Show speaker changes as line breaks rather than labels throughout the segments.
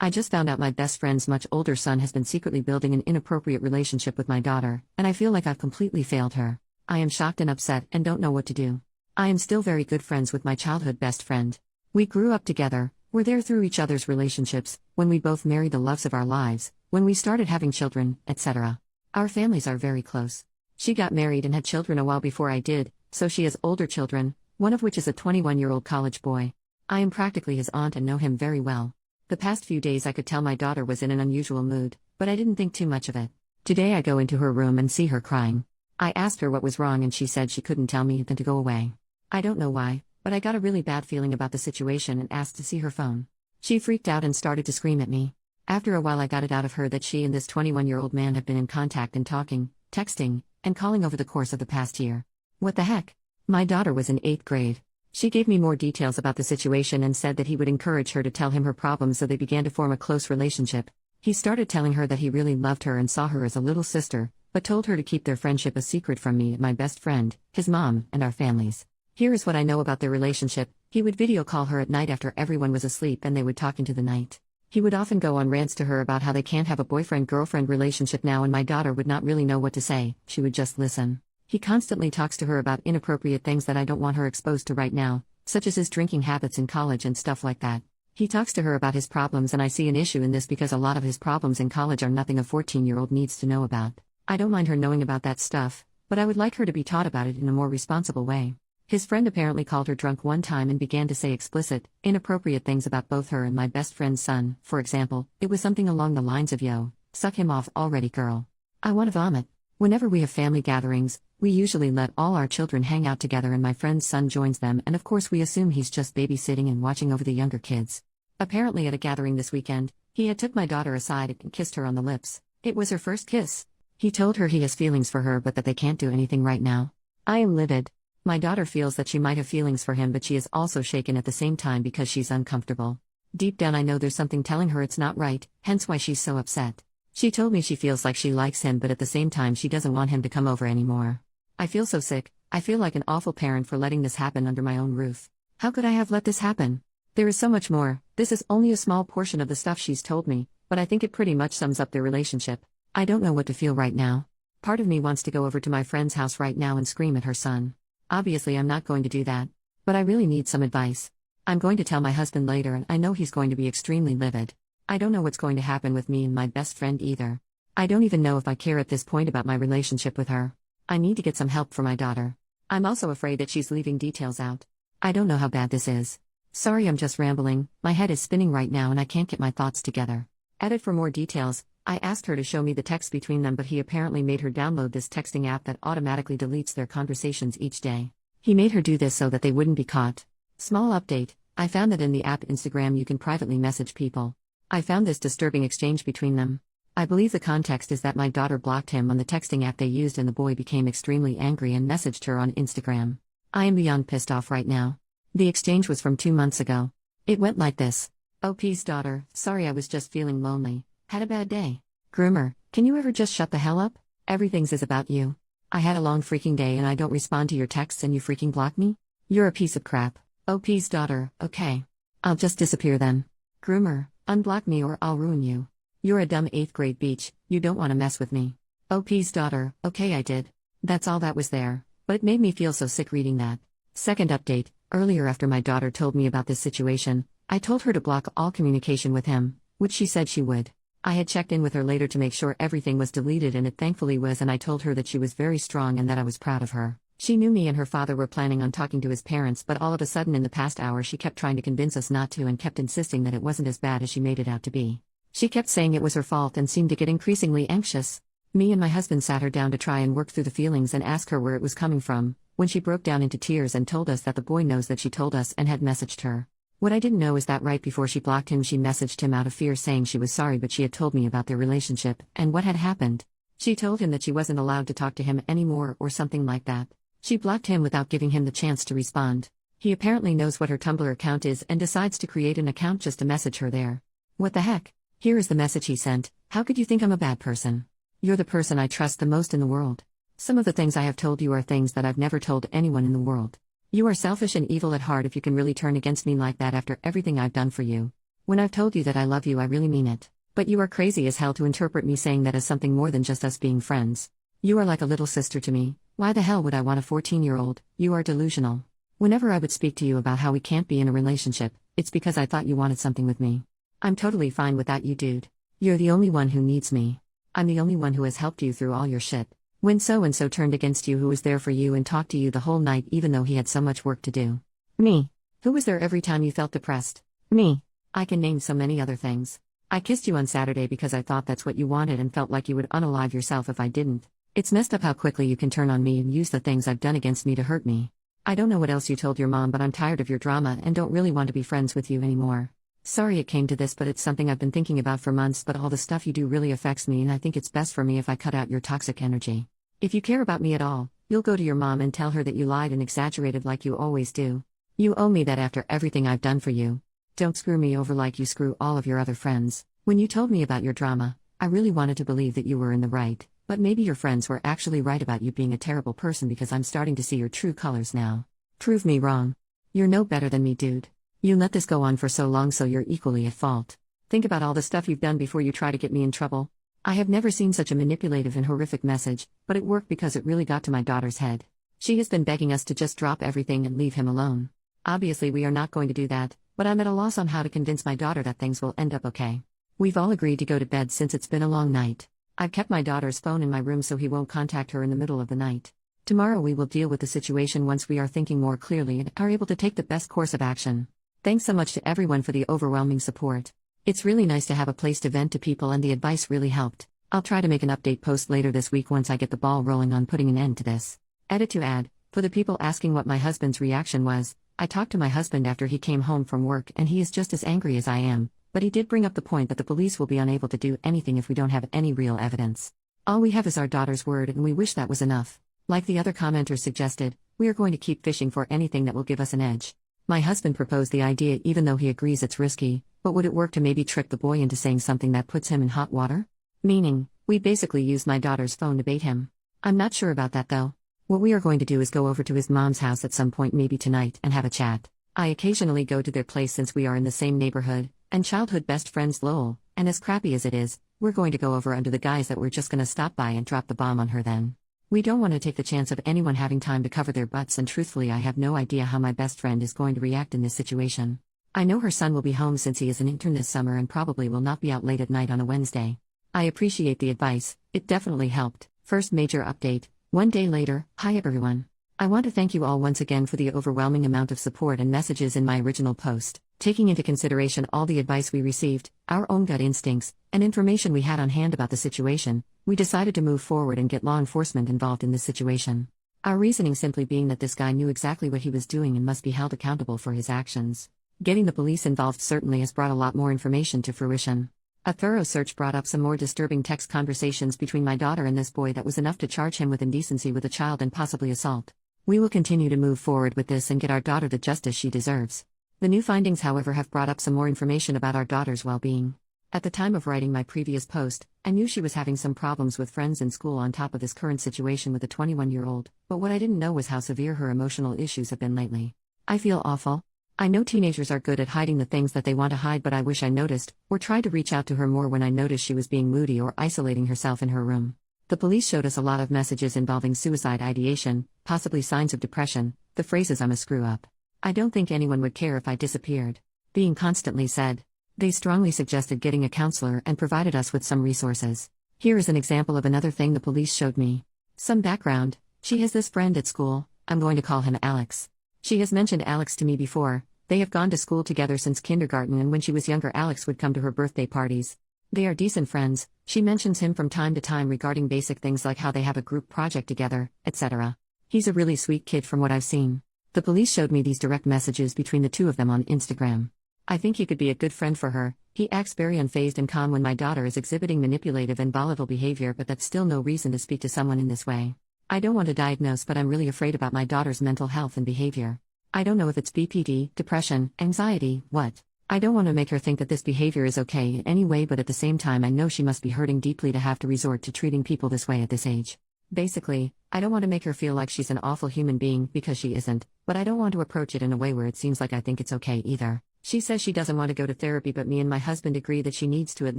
I just found out my best friend's much older son has been secretly building an inappropriate relationship with my daughter, and I feel like I've completely failed her. I am shocked and upset and don't know what to do. I am still very good friends with my childhood best friend. We grew up together, were there through each other's relationships, when we both married the loves of our lives, when we started having children, etc. Our families are very close. She got married and had children a while before I did, so she has older children, one of which is a 21-year-old college boy. I am practically his aunt and know him very well. The past few days I could tell my daughter was in an unusual mood, but I didn't think too much of it. Today I go into her room and see her crying. I asked her what was wrong and she said she couldn't tell me then to go away. I don't know why, but I got a really bad feeling about the situation and asked to see her phone. She freaked out and started to scream at me. After a while I got it out of her that she and this 21-year-old man have been in contact and talking, texting, and calling over the course of the past year. What the heck? My daughter was in 8th grade. She gave me more details about the situation and said that he would encourage her to tell him her problems, so they began to form a close relationship. He started telling her that he really loved her and saw her as a little sister, but told her to keep their friendship a secret from me and my best friend, his mom, and our families. Here is what I know about their relationship. He would video call her at night after everyone was asleep and they would talk into the night. He would often go on rants to her about how they can't have a boyfriend-girlfriend relationship now, and my daughter would not really know what to say, she would just listen. He constantly talks to her about inappropriate things that I don't want her exposed to right now, such as his drinking habits in college and stuff like that. He talks to her about his problems, and I see an issue in this because a lot of his problems in college are nothing a 14-year-old needs to know about. I don't mind her knowing about that stuff, but I would like her to be taught about it in a more responsible way. His friend apparently called her drunk one time and began to say explicit, inappropriate things about both her and my best friend's son. For example, it was something along the lines of, "Yo, suck him off already, girl. I want to vomit." Whenever we have family gatherings, we usually let all our children hang out together and my friend's son joins them, and of course we assume he's just babysitting and watching over the younger kids. Apparently at a gathering this weekend, he had took my daughter aside and kissed her on the lips. It was her first kiss. He told her he has feelings for her but that they can't do anything right now. I am livid. My daughter feels that she might have feelings for him, but she is also shaken at the same time because she's uncomfortable. Deep down I know there's something telling her it's not right, hence why she's so upset. She told me she feels like she likes him, but at the same time she doesn't want him to come over anymore. I feel so sick. I feel like an awful parent for letting this happen under my own roof. How could I have let this happen? There is so much more. This is only a small portion of the stuff she's told me, but I think it pretty much sums up their relationship. I don't know what to feel right now. Part of me wants to go over to my friend's house right now and scream at her son. Obviously I'm not going to do that. But I really need some advice. I'm going to tell my husband later and I know he's going to be extremely livid. I don't know what's going to happen with me and my best friend either. I don't even know if I care at this point about my relationship with her. I need to get some help for my daughter. I'm also afraid that she's leaving details out. I don't know how bad this is. Sorry, I'm just rambling. My head is spinning right now and I can't get my thoughts together. Edit for more details. I asked her to show me the text between them, but he apparently made her download this texting app that automatically deletes their conversations each day. He made her do this so that they wouldn't be caught. Small update. I found that in the app Instagram you can privately message people. I found this disturbing exchange between them. I believe the context is that my daughter blocked him on the texting app they used and the boy became extremely angry and messaged her on Instagram. I am beyond pissed off right now. The exchange was from 2 months ago. It went like this. OP's daughter, sorry I was just feeling lonely. Had a bad day. Groomer, can you ever just shut the hell up? Everything's is about you. I had a long freaking day and I don't respond to your texts and you freaking block me? You're a piece of crap. OP's daughter, okay. I'll just disappear then. Groomer, unblock me or I'll ruin you. You're a dumb 8th grade beach, you don't want to mess with me. OP's daughter, okay I did. That's all that was there, but it made me feel so sick reading that. Second update, earlier after my daughter told me about this situation, I told her to block all communication with him, which she said she would. I had checked in with her later to make sure everything was deleted and it thankfully was, and I told her that she was very strong and that I was proud of her. She knew me and her father were planning on talking to his parents, but all of a sudden in the past hour she kept trying to convince us not to and kept insisting that it wasn't as bad as she made it out to be. She kept saying it was her fault and seemed to get increasingly anxious. Me and my husband sat her down to try and work through the feelings and ask her where it was coming from, when she broke down into tears and told us that the boy knows that she told us and had messaged her. What I didn't know is that right before she blocked him she messaged him out of fear saying she was sorry but she had told me about their relationship and what had happened. She told him that she wasn't allowed to talk to him anymore or something like that. She blocked him without giving him the chance to respond. He apparently knows what her Tumblr account is and decides to create an account just to message her there. What the heck? Here is the message he sent. How could you think I'm a bad person? You're the person I trust the most in the world. Some of the things I have told you are things that I've never told anyone in the world. You are selfish and evil at heart if you can really turn against me like that after everything I've done for you. When I've told you that I love you, I really mean it. But you are crazy as hell to interpret me saying that as something more than just us being friends. You are like a little sister to me. Why the hell would I want a 14-year-old? You are delusional. Whenever I would speak to you about how we can't be in a relationship, it's because I thought you wanted something with me. I'm totally fine without you, dude. You're the only one who needs me. I'm the only one who has helped you through all your shit. When so-and-so turned against you, who was there for you and talked to you the whole night even though he had so much work to do? Me. Who was there every time you felt depressed? Me. I can name so many other things. I kissed you on Saturday because I thought that's what you wanted and felt like you would unalive yourself if I didn't. It's messed up how quickly you can turn on me and use the things I've done against me to hurt me. I don't know what else you told your mom, but I'm tired of your drama and don't really want to be friends with you anymore. Sorry it came to this, but it's something I've been thinking about for months, but all the stuff you do really affects me and I think it's best for me if I cut out your toxic energy. If you care about me at all, you'll go to your mom and tell her that you lied and exaggerated like you always do. You owe me that after everything I've done for you. Don't screw me over like you screw all of your other friends. When you told me about your drama, I really wanted to believe that you were in the right, but maybe your friends were actually right about you being a terrible person because I'm starting to see your true colors now. Prove me wrong. You're no better than me, dude. You let this go on for so long, so you're equally at fault. Think about all the stuff you've done before you try to get me in trouble. I have never seen such a manipulative and horrific message, but it worked because it really got to my daughter's head. She has been begging us to just drop everything and leave him alone. Obviously we are not going to do that, but I'm at a loss on how to convince my daughter that things will end up okay. We've all agreed to go to bed since it's been a long night. I've kept my daughter's phone in my room so he won't contact her in the middle of the night. Tomorrow we will deal with the situation once we are thinking more clearly and are able to take the best course of action. Thanks so much to everyone for the overwhelming support. It's really nice to have a place to vent to people and the advice really helped. I'll try to make an update post later this week once I get the ball rolling on putting an end to this. Edit to add, for the people asking what my husband's reaction was, I talked to my husband after he came home from work and he is just as angry as I am, but he did bring up the point that the police will be unable to do anything if we don't have any real evidence. All we have is our daughter's word and we wish that was enough. Like the other commenters suggested, we are going to keep fishing for anything that will give us an edge. My husband proposed the idea even though he agrees it's risky, but would it work to maybe trick the boy into saying something that puts him in hot water? Meaning, we basically used my daughter's phone to bait him. I'm not sure about that though. What we are going to do is go over to his mom's house at some point, maybe tonight, and have a chat. I occasionally go to their place since we are in the same neighborhood, and childhood best friends Lowell, and as crappy as it is, we're going to go over under the guise that we're just gonna stop by and drop the bomb on her then. We don't want to take the chance of anyone having time to cover their butts, and truthfully I have no idea how my best friend is going to react in this situation. I know her son will be home since he is an intern this summer and probably will not be out late at night on a Wednesday. I appreciate the advice, it definitely helped. First major update. One day later. Hi everyone. I want to thank you all once again for the overwhelming amount of support and messages in my original post. Taking into consideration all the advice we received, our own gut instincts, and information we had on hand about the situation, we decided to move forward and get law enforcement involved in this situation. Our reasoning simply being that this guy knew exactly what he was doing and must be held accountable for his actions. Getting the police involved certainly has brought a lot more information to fruition. A thorough search brought up some more disturbing text conversations between my daughter and this boy that was enough to charge him with indecency with a child and possibly assault. We will continue to move forward with this and get our daughter the justice she deserves. The new findings, however, have brought up some more information about our daughter's well-being. At the time of writing my previous post, I knew she was having some problems with friends in school on top of this current situation with a 21-year-old, but what I didn't know was how severe her emotional issues have been lately. I feel awful. I know teenagers are good at hiding the things that they want to hide, but I wish I noticed, or tried to reach out to her more when I noticed she was being moody or isolating herself in her room. The police showed us a lot of messages involving suicide ideation, possibly signs of depression, the phrases "I'm a screw-up. I don't think anyone would care if I disappeared" being constantly said. They strongly suggested getting a counselor and provided us with some resources. Here is an example of another thing the police showed me. Some background: she has this friend at school, I'm going to call him Alex. She has mentioned Alex to me before. They have gone to school together since kindergarten, and when she was younger Alex would come to her birthday parties. They are decent friends. She mentions him from time to time regarding basic things like how they have a group project together, etc. He's a really sweet kid from what I've seen. The police showed me these direct messages between the two of them on Instagram. I think he could be a good friend for her. He acts very unfazed and calm when my daughter is exhibiting manipulative and volatile behavior, but that's still no reason to speak to someone in this way. I don't want to diagnose, but I'm really afraid about my daughter's mental health and behavior. I don't know if it's BPD, depression, anxiety, what. I don't want to make her think that this behavior is okay in any way, but at the same time I know she must be hurting deeply to have to resort to treating people this way at this age. Basically, I don't want to make her feel like she's an awful human being, because she isn't, but I don't want to approach it in a way where it seems like I think it's okay either. She says she doesn't want to go to therapy, but me and my husband agree that she needs to at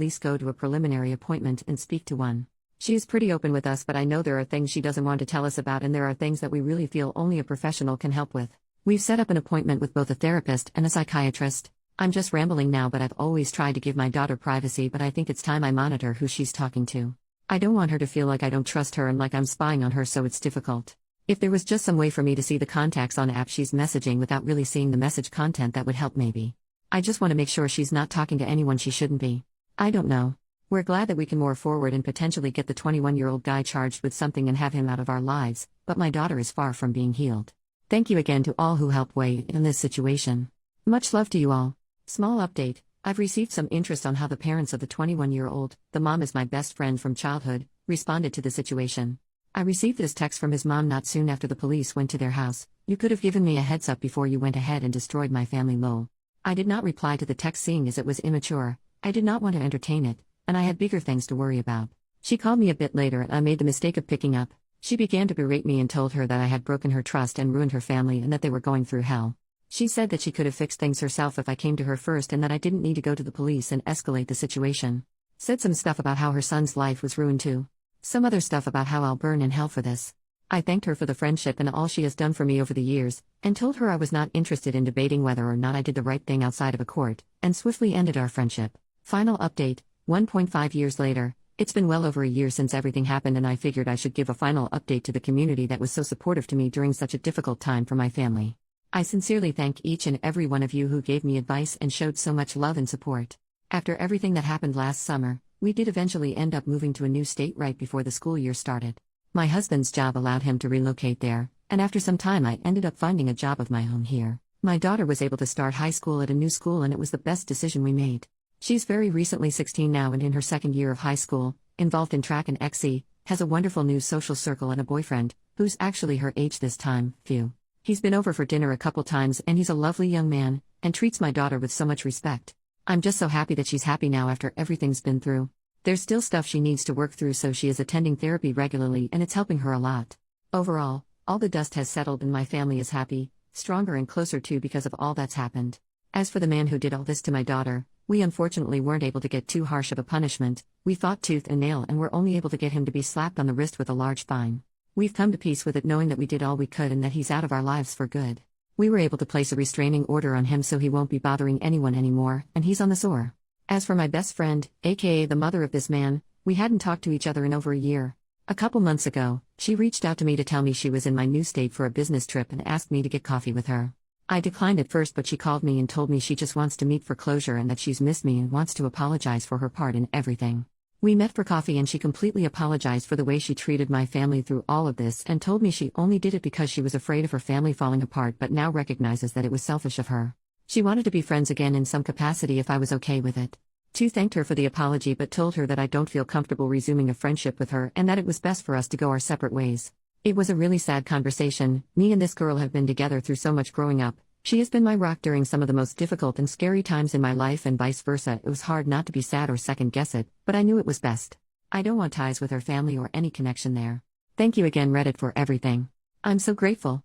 least go to a preliminary appointment and speak to one. She is pretty open with us, but I know there are things she doesn't want to tell us about, and there are things that we really feel only a professional can help with. We've set up an appointment with both a therapist and a psychiatrist. I'm just rambling now, but I've always tried to give my daughter privacy, but I think it's time I monitor who she's talking to. I don't want her to feel like I don't trust her and like I'm spying on her, so it's difficult. If there was just some way for me to see the contacts on app she's messaging without really seeing the message content, that would help maybe. I just want to make sure she's not talking to anyone she shouldn't be. I don't know. We're glad that we can move forward and potentially get the 21-year-old guy charged with something and have him out of our lives, but my daughter is far from being healed. Thank you again to all who helped weigh in this situation. Much love to you all. Small update, I've received some interest on how the parents of the 21-year-old, the mom is my best friend from childhood, responded to the situation. I received this text from his mom not soon after the police went to their house. "You could have given me a heads up before you went ahead and destroyed my family, lol." I did not reply to the text, seeing as it was immature. I did not want to entertain it, and I had bigger things to worry about. She called me a bit later and I made the mistake of picking up. She began to berate me and told her that I had broken her trust and ruined her family and that they were going through hell. She said that she could have fixed things herself if I came to her first and that I didn't need to go to the police and escalate the situation. Said some stuff about how her son's life was ruined too. Some other stuff about how I'll burn in hell for this. I thanked her for the friendship and all she has done for me over the years, and told her I was not interested in debating whether or not I did the right thing outside of a court, and swiftly ended our friendship. Final update, 1.5 years later. It's been well over a year since everything happened, and I figured I should give a final update to the community that was so supportive to me during such a difficult time for my family. I sincerely thank each and every one of you who gave me advice and showed so much love and support. After everything that happened last summer, we did eventually end up moving to a new state right before the school year started. My husband's job allowed him to relocate there, and after some time I ended up finding a job of my own here. My daughter was able to start high school at a new school, and it was the best decision we made. She's very recently 16 now and in her second year of high school, involved in track and XC, has a wonderful new social circle and a boyfriend, who's actually her age this time, phew. He's been over for dinner a couple times and he's a lovely young man, and treats my daughter with so much respect. I'm just so happy that she's happy now after everything's been through. There's still stuff she needs to work through, so she is attending therapy regularly and it's helping her a lot. Overall, all the dust has settled and my family is happy, stronger and closer too because of all that's happened. As for the man who did all this to my daughter, we unfortunately weren't able to get too harsh of a punishment. We fought tooth and nail and were only able to get him to be slapped on the wrist with a large fine. We've come to peace with it, knowing that we did all we could and that he's out of our lives for good. We were able to place a restraining order on him so he won't be bothering anyone anymore, and he's on the SOR. As for my best friend, aka the mother of this man, we hadn't talked to each other in over a year. A couple months ago, she reached out to me to tell me she was in my new state for a business trip and asked me to get coffee with her. I declined at first, but she called me and told me she just wants to meet for closure and that she's missed me and wants to apologize for her part in everything. We met for coffee and she completely apologized for the way she treated my family through all of this and told me she only did it because she was afraid of her family falling apart, but now recognizes that it was selfish of her. She wanted to be friends again in some capacity if I was okay with it. Tu thanked her for the apology but told her that I don't feel comfortable resuming a friendship with her and that it was best for us to go our separate ways. It was a really sad conversation. Me and this girl have been together through so much growing up. She has been my rock during some of the most difficult and scary times in my life and vice versa. It was hard not to be sad or second guess it, but I knew it was best. I don't want ties with her family or any connection there. Thank you again, Reddit, for everything. I'm so grateful.